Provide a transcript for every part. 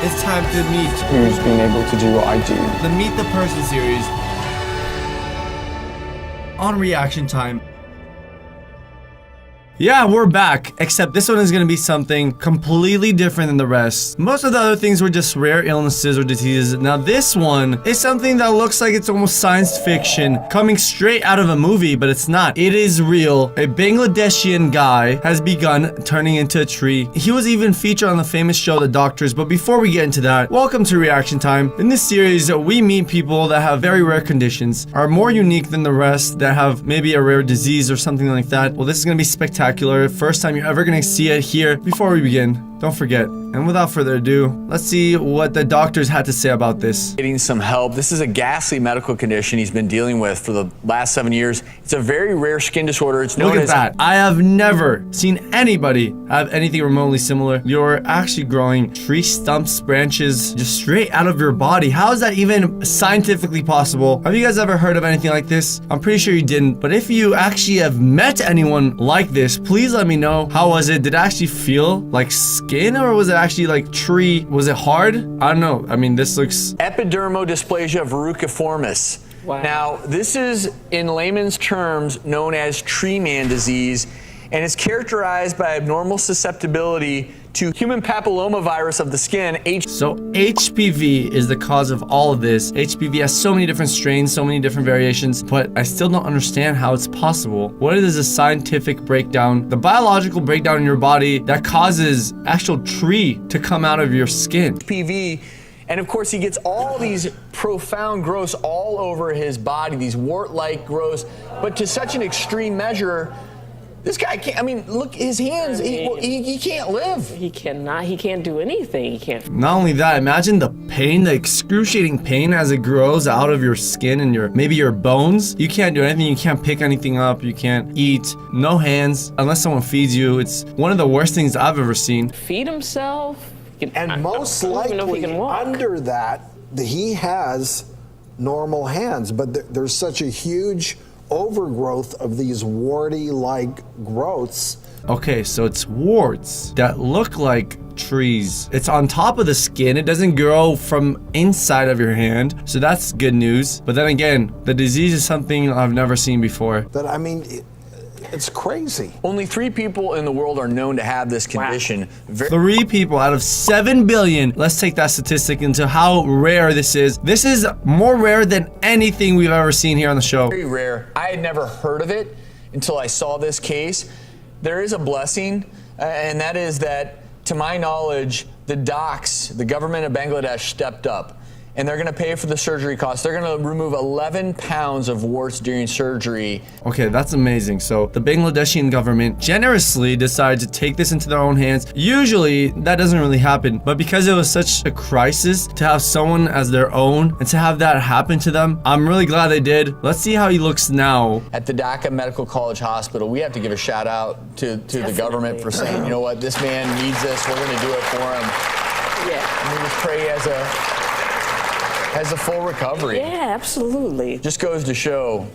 it's time to meet who's been able to do what I do. the Meet the Person series on Reaction Time. Yeah, we're back, except this one is going to be something completely different than the rest. Most of the other things were just rare illnesses or diseases. Now this one is something that looks like it's almost science fiction coming straight out of a movie, but it's not. It is real. A Bangladeshian guy has begun turning into a tree. He was even featured on the famous show The Doctors, but before we get into that, welcome to Reaction Time. In this series, we meet people that have very rare conditions, are more unique than the rest, that have maybe a rare disease or something like that. Well, this is going to be spectacular. First time you're ever gonna see it here. Before we begin, don't forget, and without further ado, let's see what the doctors had to say about this. Getting some help. This is a ghastly medical condition he's been dealing with for the last 7 years. It's a very rare skin disorder. It's known as... Look at that. I have never seen anybody have anything remotely similar. You're actually growing tree stumps, branches, just straight out of your body. How is that even scientifically possible? Have you guys ever heard of anything like this? I'm pretty sure you didn't, but if you actually have met anyone like this, please let me know. How was it? Did it actually feel like skin, or was it actually like tree? Was it hard? I don't know. I mean, this looks... Epidermodysplasia verruciformis. Wow. Now, this is, in layman's terms, known as tree man disease, and it's characterized by abnormal susceptibility to human papillomavirus of the skin, So HPV is the cause of all of this. HPV has so many different strains, so many different variations, but I still don't understand how it's possible. What is a scientific breakdown, the biological breakdown in your body that causes actual tree to come out of your skin? HPV. And of course, he gets all these profound growths all over his body, these wart-like growths, but to such an extreme measure, this guy can't, I mean, look, his hands, he can't live. He cannot, he can't do anything. He can't. Not only that, imagine the pain, the excruciating pain as it grows out of your skin and maybe your bones. You can't do anything. You can't pick anything up. You can't eat. No hands unless someone feeds you. It's one of the worst things I've ever seen. Feed himself. And most I don't even know if he likely can walk. under that, he has normal hands, but there's such a huge overgrowth of these warty-like growths. Okay, so it's warts that look like trees. It's on top of the skin. It doesn't grow from inside of your hand. So that's good news. But then again, the disease is something I've never seen before. But I mean, it's crazy. Only 3 people in the world are known to have this condition. Wow. 3 people out of 7 billion. Let's take that statistic into how rare this is. This is more rare than anything we've ever seen here on the show. Very rare. I had never heard of it until I saw this case. There is a blessing, and that is that, to my knowledge, the docs, the government of Bangladesh stepped up. And they're going to pay for the surgery costs. They're going to remove 11 pounds of warts during surgery. Okay, that's amazing. So the Bangladeshi government generously decided to take this into their own hands. Usually that doesn't really happen, but because it was such a crisis to have someone as their own and to have that happen to them, I'm really glad they did. Let's see how he looks now. At the Dhaka Medical College Hospital, we have to give a shout out to the government for saying, you know what, this man needs this. We're going to do it for him. Yeah. And we just pray as a full recovery. Yeah, absolutely. Just goes to show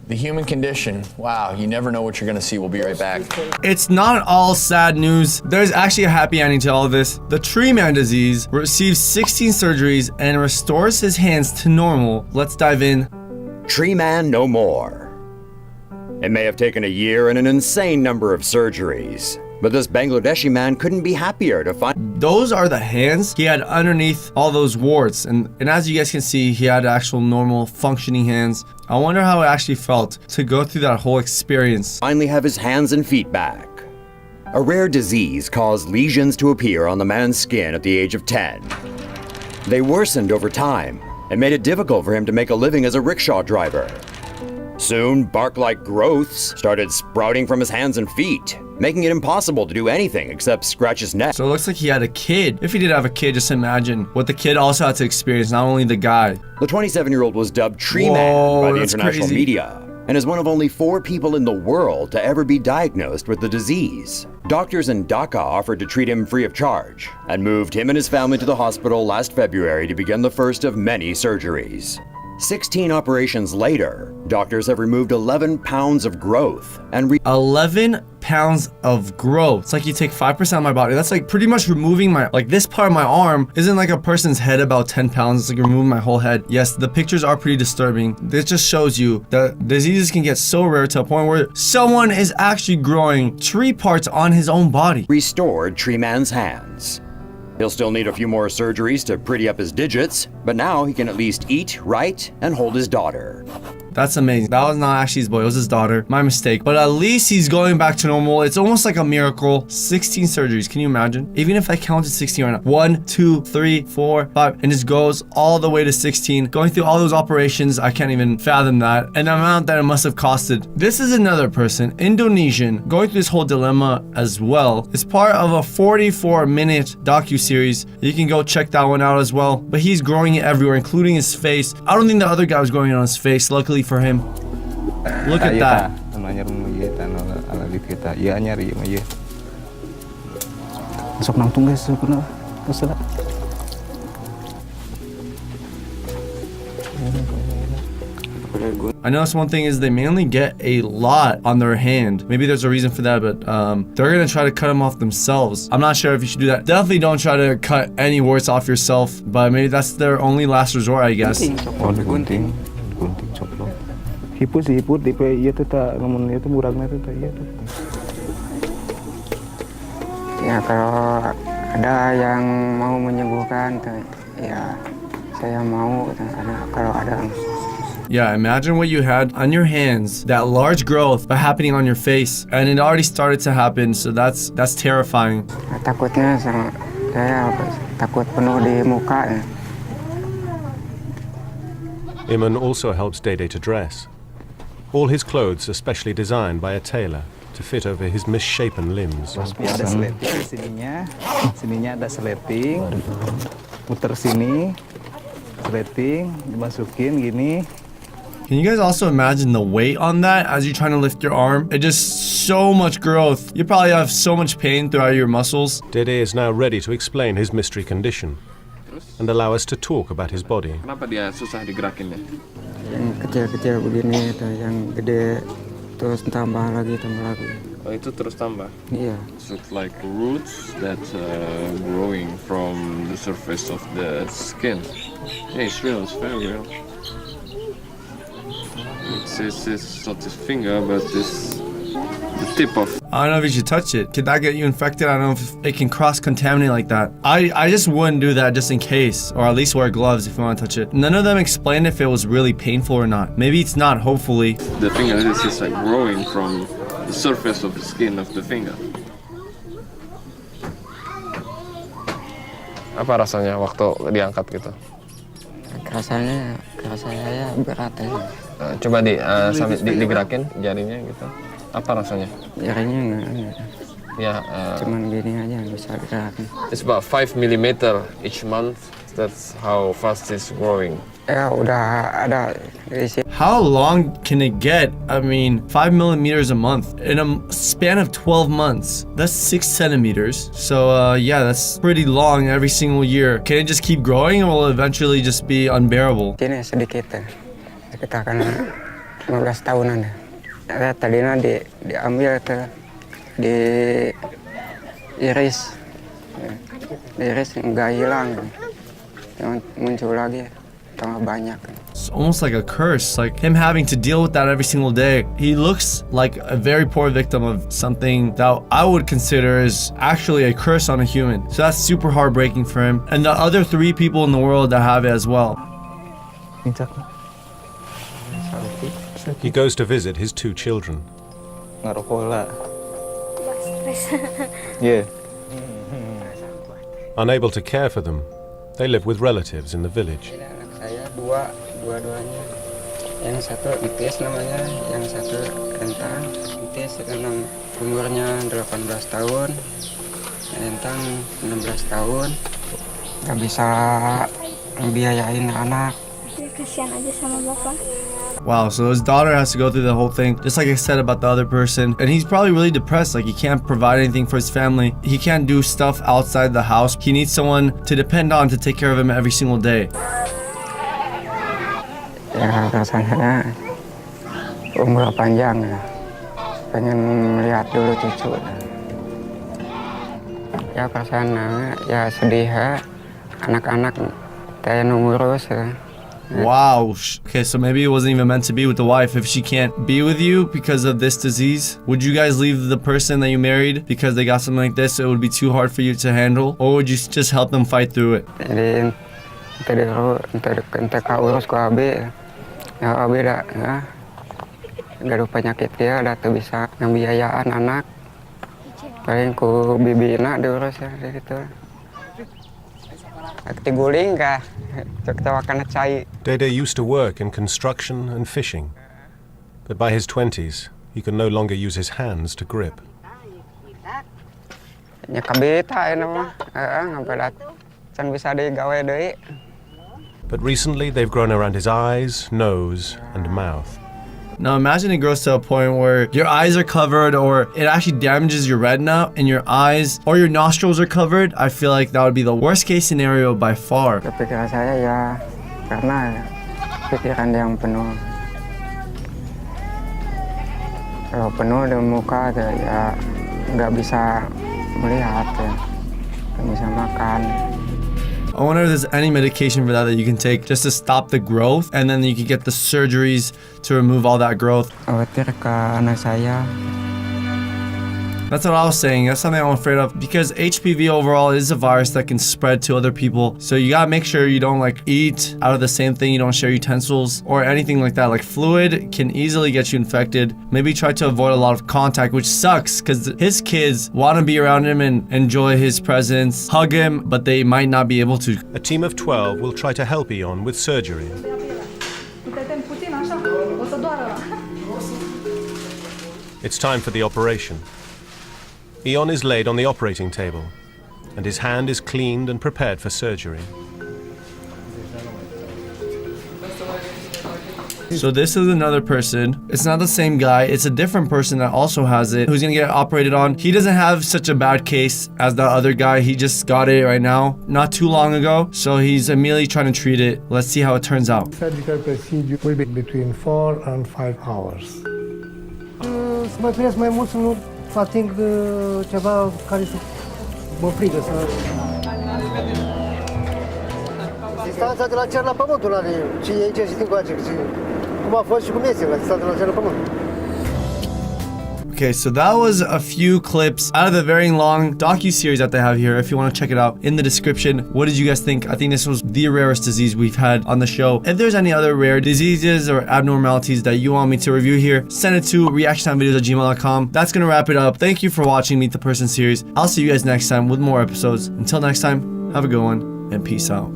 the human condition. Wow, you never know what you're going to see. We'll be right back. It's not all sad news. There's actually a happy ending to all of this. The tree man disease receives 16 surgeries and restores his hands to normal. Let's dive in. Tree man no more. It may have taken a year and an insane number of surgeries, but this Bangladeshi man couldn't be happier to find... Those are the hands he had underneath all those warts. And as you guys can see, he had actual normal functioning hands. I wonder how it actually felt to go through that whole experience. Finally have his hands and feet back. A rare disease caused lesions to appear on the man's skin at the age of 10. They worsened over time and made it difficult for him to make a living as a rickshaw driver. Soon, bark-like growths started sprouting from his hands and feet, making it impossible to do anything except scratch his neck. So it looks like he had a kid. If he did have a kid, just imagine what the kid also had to experience, not only the guy. The 27-year-old was dubbed Tree Man by the that's international crazy. media and is one of only 4 people in the world to ever be diagnosed with the disease. Doctors in Dhaka offered to treat him free of charge and moved him and his family to the hospital last February to begin the first of many surgeries. 16 operations later, doctors have removed 11 pounds of growth and 11 pounds of growth. It's like you take 5% of my body. That's like pretty much removing my, like this part of my arm isn't like a person's head about 10 pounds. It's like removing my whole head. Yes, the pictures are pretty disturbing. This just shows you that diseases can get so rare to a point where someone is actually growing tree parts on his own body. restored Tree Man's hands. He'll still need a few more surgeries to pretty up his digits, but now he can at least eat, write, and hold his daughter. That's amazing. That was not actually his boy, it was his daughter. My mistake. But at least he's going back to normal. It's almost like a miracle. 16 surgeries, can you imagine? Even if I counted 16 right now. 1, 2, 3, 4, 5, and just goes all the way to 16. Going through all those operations, I can't even fathom that. And the amount that it must have costed. This is another person, Indonesian, going through this whole dilemma as well. It's part of a 44-minute docu-series. You can go check that one out as well. But he's growing it everywhere, including his face. I don't think the other guy was growing it on his face. Luckily for him. Look at that. I noticed one thing is they mainly get a lot on their hand. Maybe there's a reason for that, but they're gonna try to cut them off themselves. I'm not sure if you should do that. Definitely don't try to cut any warts off yourself, but maybe that's their only last resort, I guess. Gunting coplok. Hiput sih hiput, tipe iya tuh tak, namun itu muragnya tuh tak iya tuh. Ya kalau ada yang mau menyembuhkan, ya saya mau. Kalau ada. Yeah, imagine what you had on your hands, that large growth, but happening on your face, and it already started to happen. So that's terrifying. Takutnya saya takut penuh di muka. Iman also helps Dede to dress. All his clothes are specially designed by a tailor to fit over his misshapen limbs. Ada sleting sininya ada sleting, muter sini, sleting, dimasukin gini. Can you guys also imagine the weight on that as you're trying to lift your arm? It just so much growth. You probably have so much pain throughout your muscles. Dede is now ready to explain his mystery condition and allow us to talk about his body. Kenapa dia susah digerakinnya? Yang kecil-kecil begini, yang gede terus tambah lagi. Oh, itu terus tambah? Iya. So it's like roots that growing from the surface of the skin. Yeah, it's real. It's very real. It's not his finger, but it's the tip of. I don't know if you should touch it. Could that get you infected? I don't know if it can cross-contaminate like that. I just wouldn't do that just in case, or at least wear gloves if you want to touch it. None of them explained if it was really painful or not. Maybe it's not, hopefully. The finger is like growing from the surface of the skin of the finger. Apa rasanya waktu diangkat gitu? Rasanya ya berat ya. Coba sambil digerakin jarinya gitu. Apa rasanya? Jarinya enggak. Ya. Cuman gini aja bisa gerakin. It's about 5 millimeter each month. That's how fast it's growing. Ya udah ada di sini. How long can it get? I mean, 5 millimeters a month in a span of 12 months. That's 6 centimeters. So yeah, that's pretty long every single year. Can it just keep growing, or will it eventually just be unbearable? Ini sedikit ya. Kita akan 15 tahunan ya. Tadinya diambil diiris nggak hilang, muncul lagi tambah banyak. It's almost like a curse, like him having to deal with that every single day. He looks like a very poor victim of something that I would consider is actually a curse on a human. So that's super heartbreaking for him, and the other 3 people in the world that have it as well. He goes to visit his 2 children. Yeah. Unable to care for them, they live with relatives in the village. Saya dua-duanya. Yang satu Itis namanya, yang satu Rentang. Itis sekarang umurnya 18 tahun, Rentang 16 tahun. Gak bisa membiayain anak. Kasihan aja sama bapak. Wow, so his daughter has to go through the whole thing, just like I said about the other person. And he's probably really depressed, like he can't provide anything for his family. He can't do stuff outside the house. He needs someone to depend on to take care of him every single day. Ya rasanya umur panjang ya. Pengen melihat dulu cucu. Ya perasaan ya sedih ya. Anak-anak saya ngurus ya. Wow. Okay, so maybe it wasn't even meant to be with the wife if she can't be with you because of this disease. Would you guys leave the person that you married because they got something like this? So it would be too hard for you to handle, or would you just help them fight through it? Jadi ente urus ku abi. Ya abi dah ya. Gaduh penyakit dia dah tuh bisa ngebiayaan anak. Paling ku bibina diurus ya gitu. Tiguling kah? Cek cai. Dede used to work in construction and fishing, but by his 20s, he could no longer use his hands to grip. Nya kabita ini mah, ngapain can bisa digawe deui. But recently, they've grown around his eyes, nose, and mouth. Now imagine it grows to a point where your eyes are covered or it actually damages your retina and your eyes or your nostrils are covered. I feel like that would be the worst case scenario by far. Kepikiran saya ya karena pikiran yang penuh. Kalau penuh di muka ya nggak bisa melihat ya, nggak bisa makan. I wonder if there's any medication for that you can take just to stop the growth, and then you can get the surgeries to remove all that growth. Khawatir ke anak saya. That's what I was saying. That's something I'm afraid of because HPV overall is a virus that can spread to other people. So you gotta make sure you don't like eat out of the same thing. You don't share utensils or anything like that. Like fluid can easily get you infected. Maybe try to avoid a lot of contact, which sucks because his kids want to be around him and enjoy his presence, hug him, but they might not be able to. A team of 12 will try to help Ion with surgery. It's time for the operation. Ion is laid on the operating table, and his hand is cleaned and prepared for surgery. So this is another person. It's not the same guy. It's a different person that also has it, who's gonna get operated on. He doesn't have such a bad case as the other guy. He just got it right now, not too long ago. So he's immediately trying to treat it. Let's see how it turns out. Surgical procedure will be between 4 and 5 hours. Să mă privesc mai mult să nu ating ceva care să mă frigă să... Distanța de la cer la pământul ăla, ce e aici și din coace, cum a fost și cum este la distanța de la cer la pământ. Okay, so that was a few clips out of the very long docu-series that they have here. If you want to check it out, in the description. What did you guys think? I think this was the rarest disease we've had on the show. If there's any other rare diseases or abnormalities that you want me to review here, send it to reactiontimevideos@gmail.com. That's gonna wrap it up. Thank you for watching Meet the Person series. I'll see you guys next time with more episodes. Until next time, have a good one and peace out.